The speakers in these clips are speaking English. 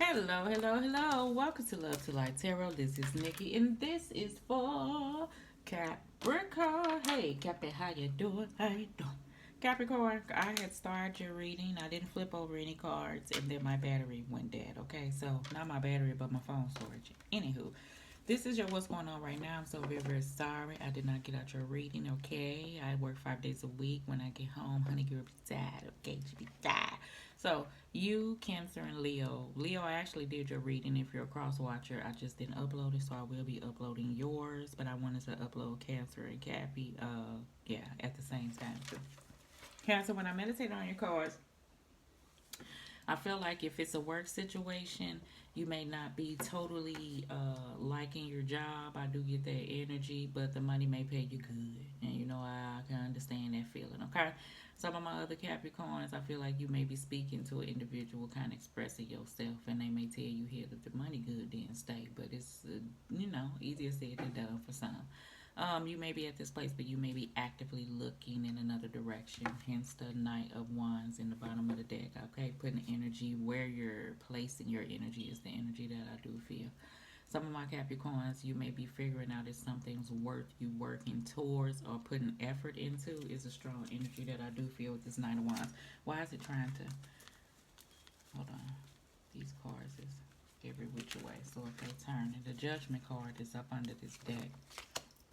Hello, hello, hello. Welcome to Love to Light Tarot. This is Nikki, and this is for Capricorn. Hey, Capri, how you doing? How you doing? Capricorn, I had started your reading. I didn't flip over any cards, and then my battery went dead. Okay, so not my battery, but my phone storage. Anywho, this is your what's going on right now. I'm so very, very sorry I did not get out your reading. Okay, I work 5 days a week. When I get home, honey girl be sad. Okay, she be sad. So you, Cancer, and Leo. Leo, I actually did your reading. If you're a cross watcher, I just didn't upload it, so I will be uploading yours. But I wanted to upload Cancer and Cappy. Yeah, at the same time too. Cancer, when I meditate on your cards, I feel like if it's a work situation, you may not be totally liking your job. I do get that energy, but the money may pay you good. And you know, I can understand that feeling, okay? Some of my other Capricorns, I feel like you may be speaking to an individual, kind of expressing yourself, and they may tell you here that the money good didn't stay, but it's, easier said than done for some. You may be at this place, but you may be actively looking in another direction. Hence the Knight of Wands in the bottom of the deck. Okay, putting energy where you're placing your energy is the energy that I do feel. Some of my Capricorns, you may be figuring out if something's worth you working towards or putting effort into is a strong energy that I do feel with this Nine of Wands. Why is it trying to? Hold on. These cards is every which way. So if they turn, and the Judgment card is up under this deck,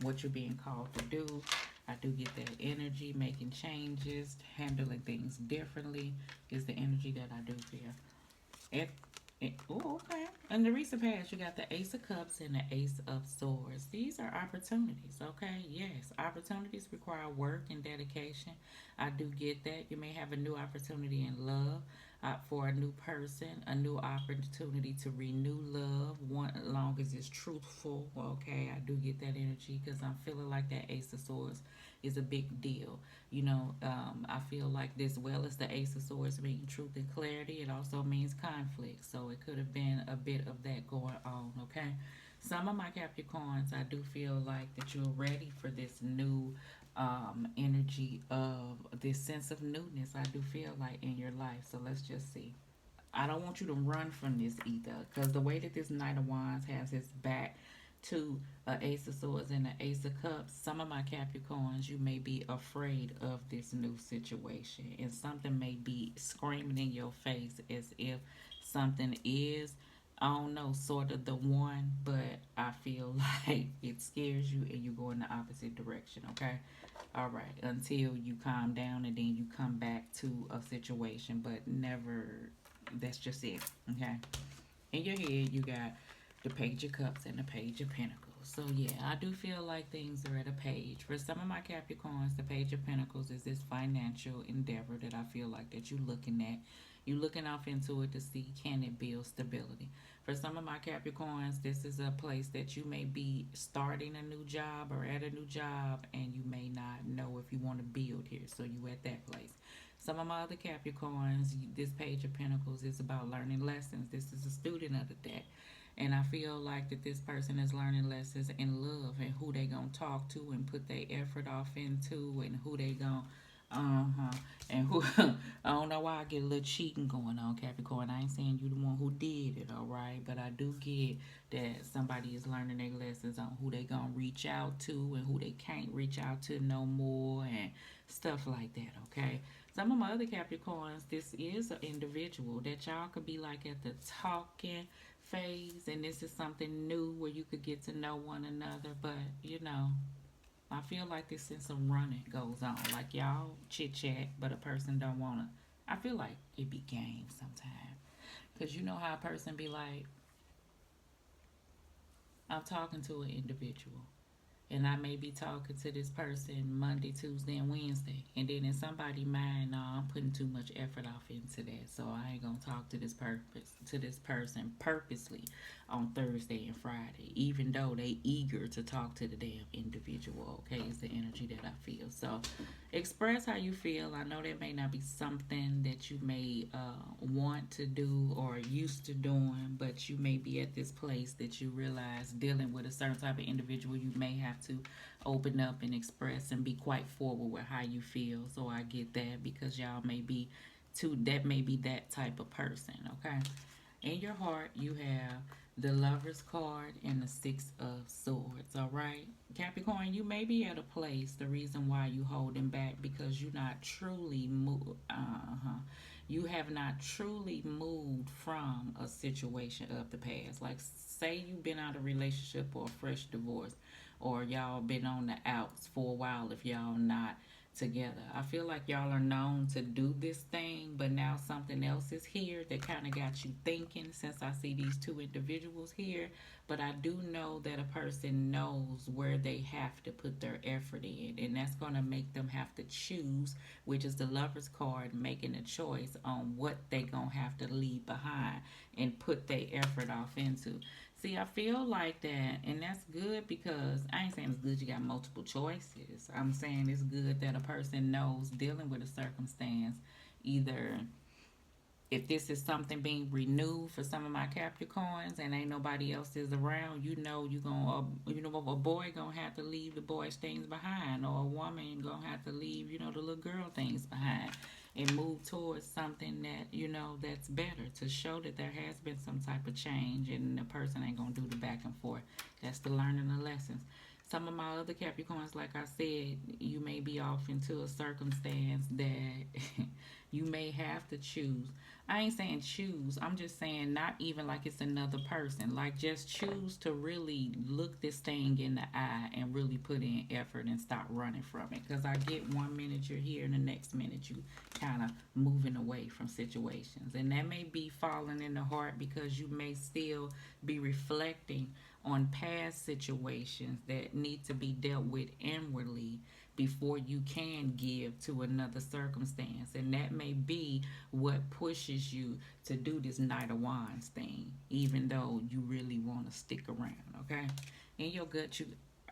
what you're being called to do. I do get that energy, making changes, handling things differently is the energy that I do feel. It, oh, okay. In the recent past, you got the Ace of Cups and the Ace of Swords. These are opportunities, okay? Yes, opportunities require work and dedication. I do get that. You may have a new opportunity in love for a new person, a new opportunity to renew love, one as long as it's truthful, okay? I do get that energy because I'm feeling like that Ace of Swords is a big deal. I feel like this well as the Ace of Swords means truth and clarity, it also means conflict. So it could have been a bit of that going on, okay? Some of my Capricorns, I do feel like that you're ready for this new energy of this sense of newness. I do feel like in your life. So let's just see. I don't want you to run from this either, because the way that this Knight of Wands has its back to a Ace of Swords and an Ace of Cups, some of my Capricorns, you may be afraid of this new situation, and something may be screaming in your face as if something is, I don't know, sort of the one, but I feel like it scares you and you go in the opposite direction, okay? All right, until you calm down and then you come back to a situation, but never, that's just it, okay? In your head, you got the Page of Cups and the Page of Pentacles. So, yeah, I do feel like things are at a page. For some of my Capricorns, the Page of Pentacles is this financial endeavor that I feel like that you're looking at. You're looking off into it to see can it build stability. For some of my Capricorns, this is a place that you may be starting a new job or at a new job, and you may not know if you want to build here. So, you at that place. Some of my other Capricorns, this Page of Pentacles is about learning lessons. This is a student of the deck. And I feel like that this person is learning lessons in love and who they gonna talk to and put their effort off into and who they gonna and who I don't know why I get a little cheating going on, Capricorn. I ain't saying you the one who did it, all right, but I do get that somebody is learning their lessons on who they gonna reach out to and who they can't reach out to no more and stuff like that, okay? Some of my other Capricorns, this is an individual that y'all could be like at the talking phase, and this is something new where you could get to know one another. But I feel like this sense of running goes on, like y'all chit chat, but a person don't wanna. I feel like it be game sometimes, cause you know how a person be like, I'm talking to an individual, and I may be talking to this person Monday, Tuesday, and Wednesday, and then in somebody's mind, no, I'm putting too much effort off into that, so I ain't gonna talk to this person purposely on Thursday and Friday, even though they eager to talk to the damn individual. Okay, is the energy that I feel. So, express how you feel. I know that may not be something that you may want to do or used to doing, but you may be at this place that you realize dealing with a certain type of individual, you may have to open up and express and be quite forward with how you feel. So I get that because y'all may be too, that may be that type of person, okay? In your heart, you have the Lover's card and the Six of Swords. All right, Capricorn, you may be at a place. The reason why you holding back because you're not truly moved. You have not truly moved from a situation of the past. Like, say you've been out of a relationship or a fresh divorce, or y'all been on the outs for a while. If y'all not together, I feel like y'all are known to do this thing, but now something else is here that kind of got you thinking. Since I see these two individuals here, but I do know that a person knows where they have to put their effort in, and that's going to make them have to choose, which is the Lover's card, making a choice on what they going to have to leave behind and put their effort off into. See, I feel like that, and that's good because I ain't saying it's good you got multiple choices. I'm saying it's good that a person knows dealing with a circumstance, either if this is something being renewed for some of my Capricorns and ain't nobody else is around, you gonna a boy gonna have to leave the boys things behind, or a woman gonna have to leave the little girl things behind and move towards something that that's better, to show that there has been some type of change and the person ain't gonna do the back and forth. That's the learning the lessons. Some of my other Capricorns, like I said, you may be off into a circumstance that you may have to choose. I ain't saying choose. I'm just saying not even like it's another person. Like, just choose to really look this thing in the eye and really put in effort and stop running from it. Because I get 1 minute you're here and the next minute you kind of moving away from situations. And that may be falling in the heart because you may still be reflecting on past situations that need to be dealt with inwardly before you can give to another circumstance. And that may be what pushes you to do this Knight of Wands thing, even though you really want to stick around, okay? In your gut,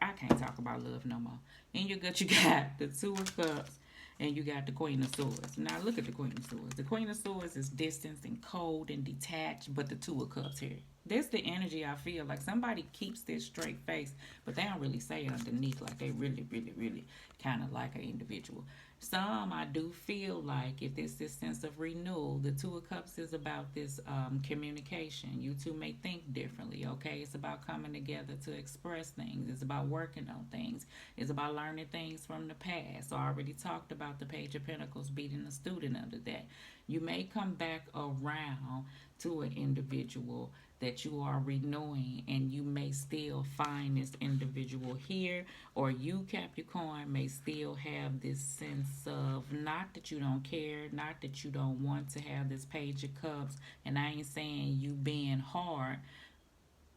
I can't talk about love no more. In your gut, you got the Two of Cups and you got the Queen of Swords. Now, look at the Queen of Swords. The Queen of Swords is distant and cold and detached, but the Two of Cups here. That's the energy I feel like somebody keeps this straight face, but they don't really say underneath like they really, really, really kind of like an individual. Some I do feel like if it's this sense of renewal, the Two of Cups is about this communication. You two may think differently, okay? It's about coming together to express things. It's about working on things. It's about learning things from the past. So I already talked about the Page of Pentacles beating the student under that. You may come back around to an individual that you are renewing, and you may still find this individual here, or you Capricorn may still have this sense of, not that you don't care, not that you don't want to have this Page of Cups, and I ain't saying you being hard,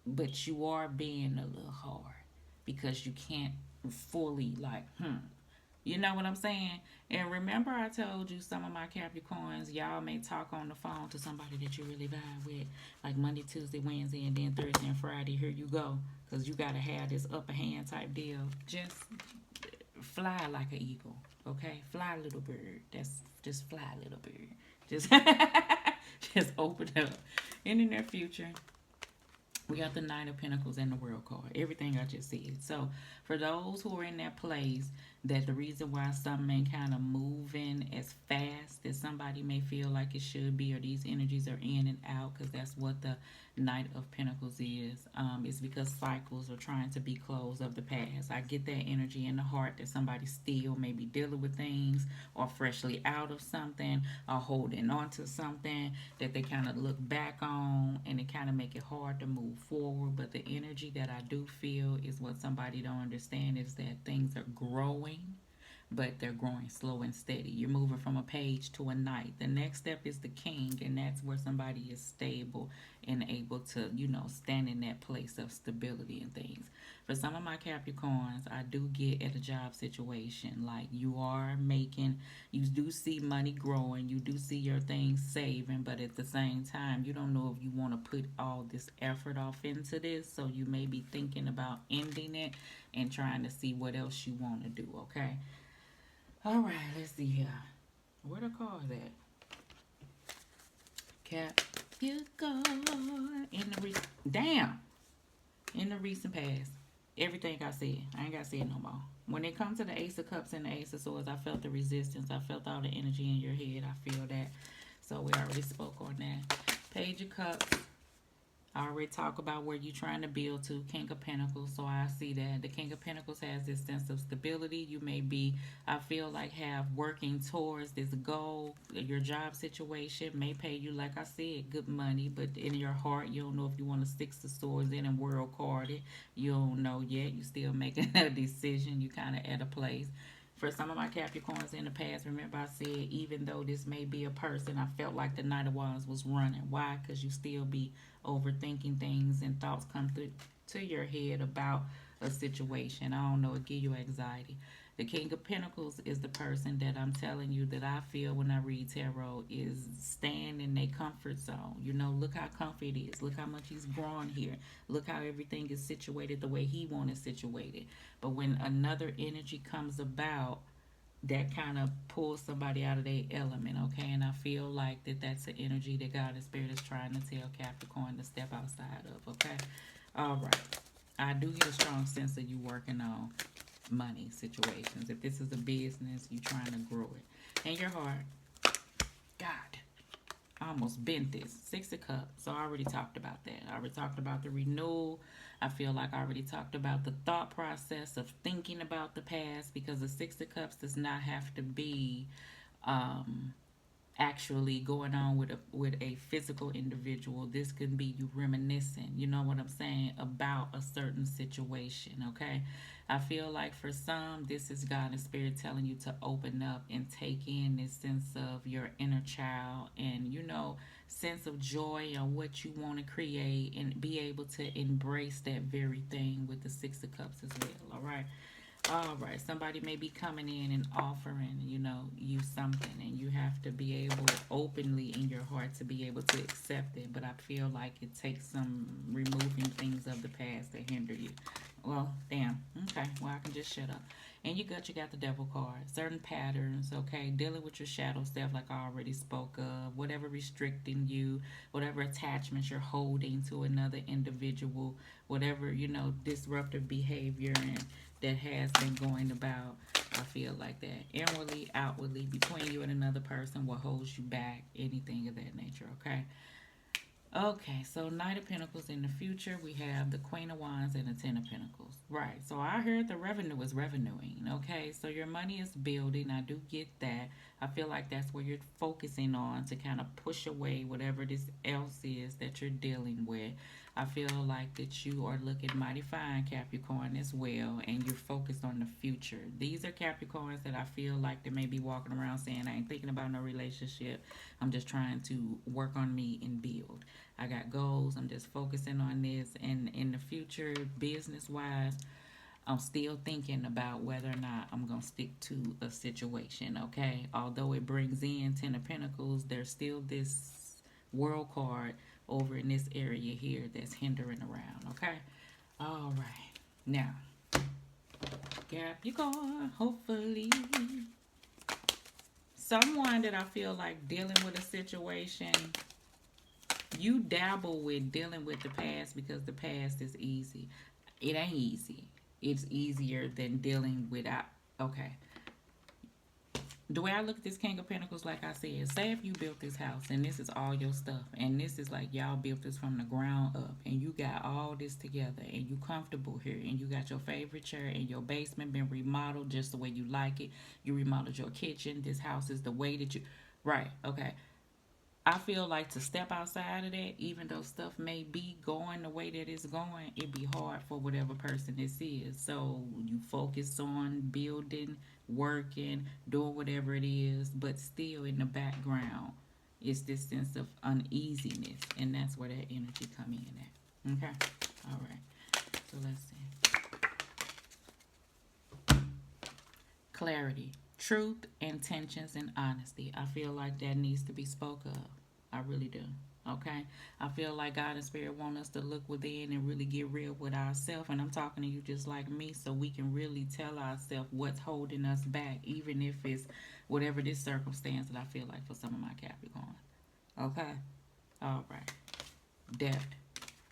but you are being a little hard because you can't fully you know what I'm saying? And remember I told you some of my Capricorns, y'all may talk on the phone to somebody that you really vibe with, like Monday, Tuesday, Wednesday, and then Thursday and Friday, here you go. Because you got to have this upper hand type deal. Just fly like an eagle, okay? Fly, little bird. Just fly, little bird. Just, just open up. In the near future, we got the Nine of Pentacles and the World card. Everything I just said. So for those who are in that place, that the reason why something ain't kind of moving as fast as somebody may feel like it should be, or these energies are in and out, because that's what the Knight of Pentacles is because cycles are trying to be closed of the past. I get that energy in the heart that somebody still may be dealing with things, or freshly out of something, or holding on to something that they kind of look back on, and it kind of make it hard to move forward. But the energy that I do feel is what somebody don't understand, is that things are growing, but they're growing slow and steady. You're moving from a page to a knight. The next step is the king, and that's where somebody is stable and able to, stand in that place of stability and things. For some of my Capricorns, I do get at a job situation, like you do see money growing, you do see your things saving, but at the same time, you don't know if you want to put all this effort off into this, so you may be thinking about ending it and trying to see what else you want to do, okay? All right, let's see here. Where the cards at? Cap, you go in the recent past. Everything I said, I ain't got to say it no more. When it comes to the Ace of Cups and the Ace of Swords, I felt the resistance. I felt all the energy in your head. I feel that. So we already spoke on that. Page of Cups. I already talk about where you're trying to build to. King of Pentacles. So I see that the King of Pentacles has this sense of stability. You may be, I feel like, have working towards this goal. Your job situation may pay you, like I said, good money, but in your heart, you don't know if you want to stick the swords in and world card it. You don't know yet. You still making a decision. You kind of at a place. For some of my Capricorns in the past, remember I said, even though this may be a person, I felt like the Knight of Wands was running. Why? Because you still be overthinking things and thoughts come through to your head about a situation. I don't know, it give you anxiety. The King of Pentacles is the person that I'm telling you that I feel when I read tarot is staying in their comfort zone. You know, look how comfy it is. Look how much he's grown here. Look how everything is situated the way he wanted situated. But when another energy comes about, that kind of pulls somebody out of their element, okay? And I feel like that's an energy that God and Spirit is trying to tell Capricorn to step outside of, okay? All right. I do get a strong sense of you working on money situations. If this is a business, you trying to grow it. And your heart, God, I almost bent this. Six of Cups. So I already talked about that. I already talked about the renewal. I feel like I already talked about the thought process of thinking about the past, because the Six of Cups does not have to be um, actually going on with a physical individual. This can be you reminiscing, you know what I'm saying, about a certain situation, okay? I feel like for some, this is God and Spirit telling you to open up and take in this sense of your inner child and, you know, sense of joy on what you want to create and be able to embrace that very thing with the Six of Cups as well, all right? All right, somebody may be coming in and offering, you know, you something, and you have to be able openly in your heart to be able to accept it. But I feel like it takes some removing things of the past that hinder you. Well, damn. Okay, well, I can just shut up. And you got the devil card. Certain patterns, okay? Dealing with your shadow self, like I already spoke of. Whatever restricting you, whatever attachments you're holding to another individual, whatever, you know, disruptive behavior and that has been going about. I feel like that. Inwardly, outwardly, between you and another person, what holds you back, anything of that nature, okay? Okay, so Knight of Pentacles in the future, we have the Queen of Wands and the Ten of Pentacles. Right, so I heard the revenue is revenuing, okay? So your money is building. I do get that. I feel like that's where you're focusing on to kind of push away whatever this else is that you're dealing with. I feel like that you are looking mighty fine, Capricorn, as well, and you're focused on the future. These are Capricorns that I feel like they may be walking around saying, I ain't thinking about no relationship. I'm just trying to work on me and build. I got goals. I'm just focusing on this. And in the future, business wise, I'm still thinking about whether or not I'm going to stick to a situation, okay? Although it brings in Ten of Pentacles, there's still this world card over in this area here that's hindering around, okay? All right. Now, Capricorn, hopefully someone that I feel like dealing with a situation, you dabble with dealing with the past because the past is easy. It ain't easy. It's easier than dealing without. Okay. The way I look at this King of Pentacles, like I said, say if you built this house and this is all your stuff, and this is like y'all built this from the ground up, and you got all this together, and you comfortable here, and you got your favorite chair, and your basement been remodeled just the way you like it. You remodeled your kitchen. This house is the way that you. Right. Okay. I feel like to step outside of that, even though stuff may be going the way that it's going, it'd be hard for whatever person this is. So you focus on building, working, doing whatever it is, but still in the background, it's this sense of uneasiness, and that's where that energy come in at. Okay, all right. So let's see. Clarity. Truth, intentions, and honesty. I feel like that needs to be spoke of. I really do. Okay? I feel like God and Spirit want us to look within and really get real with ourselves. And I'm talking to you just like me, so we can really tell ourselves what's holding us back, even if it's whatever this circumstance that I feel like for some of my Capricorns. Okay? All right. Depth.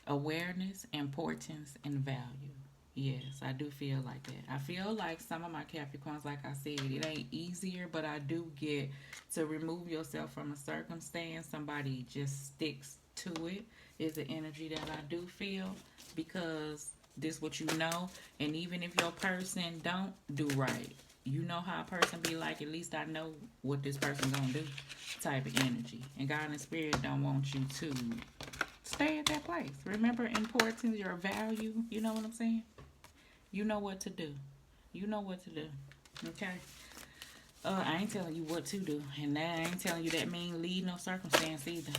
Awareness, importance, and value. Yes, I do feel like that. I feel like some of my Capricorns, like I said, it ain't easier, but I do get to remove yourself from a circumstance. Somebody just sticks to it is the energy that I do feel, because this what you know. And even if your person don't do right, you know how a person be like, at least I know what this person gonna do, type of energy. And God and Spirit don't want you to stay at that place. Remember importance, your value. You know what I'm saying? You know what to do. You know what to do. Okay? I ain't telling you what to do. And I ain't telling you that mean leave no circumstance either.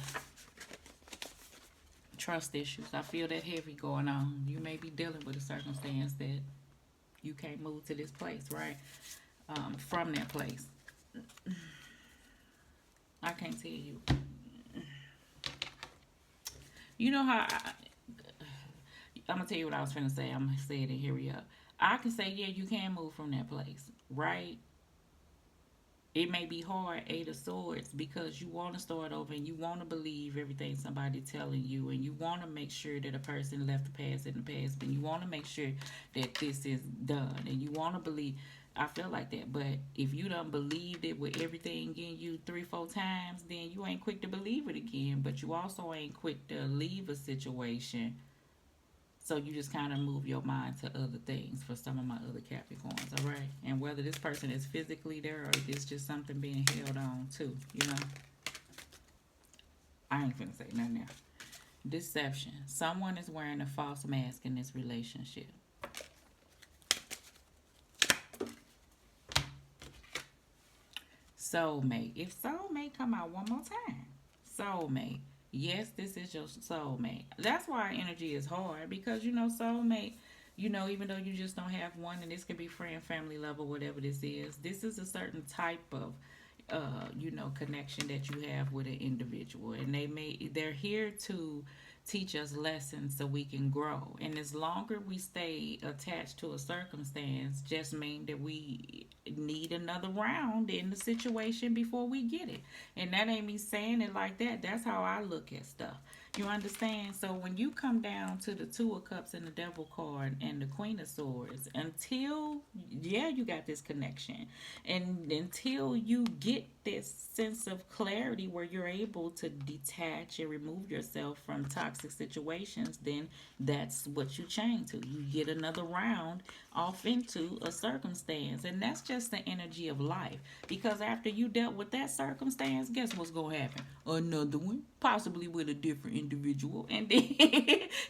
Trust issues. I feel that heavy going on. You may be dealing with a circumstance that you can't move to this place, right? From that place. I can't tell you. You know how I'm gonna tell you what I was finna say. I'm gonna say it and hurry up. I can say, yeah, you can move from that place, right? It may be hard, Eight of Swords, because you want to start over and you want to believe everything somebody telling you, and you want to make sure that a person left the past in the past, and you want to make sure that this is done, and you want to believe. I feel like that, but if you don't believe it with everything in you 3-4 times, then you ain't quick to believe it again. But you also ain't quick to leave a situation, so you just kind of move your mind to other things for some of my other Capricorns, all right? And whether this person is physically there or it's just something being held on to, you know? I ain't finna say nothing now. Deception. Someone is wearing a false mask in this relationship. Soulmate. If soulmate come out one more time. Soulmate. Yes, this is your soulmate. That's why energy is hard, because you know soulmate, you know, even though you just don't have one, and this can be friend, family, lover, whatever this is a certain type of you know, connection that you have with an individual, and they're here to teach us lessons so we can grow. And as longer we stay attached to a circumstance, just mean that we need another round in the situation before we get it. And that ain't me saying it like that. That's how I look at stuff. You understand? So when you come down to the Two of Cups and the Devil card and the Queen of Swords, until, yeah, you got this connection. And until you get this sense of clarity where you're able to detach and remove yourself from toxic situations, then that's what you chain to. You get another round off into a circumstance. And that's just the energy of life. Because after you dealt with that circumstance, guess what's going to happen? Another one, possibly with a different individual. And then,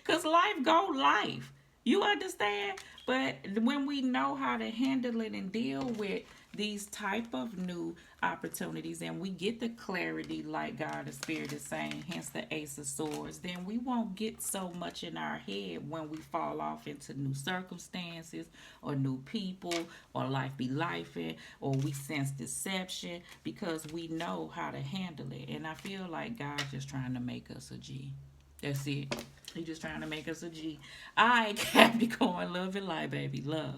because life go life. You understand? But when we know how to handle it and deal with these type of new opportunities, and we get the clarity like God and Spirit is saying, hence the Ace of Swords, then we won't get so much in our head when we fall off into new circumstances or new people, or life be lifing, or we sense deception, because we know how to handle it. And I feel like God's just trying to make us a G. That's it. He just trying to make us a G. All right, Capricorn, love and light, baby, love.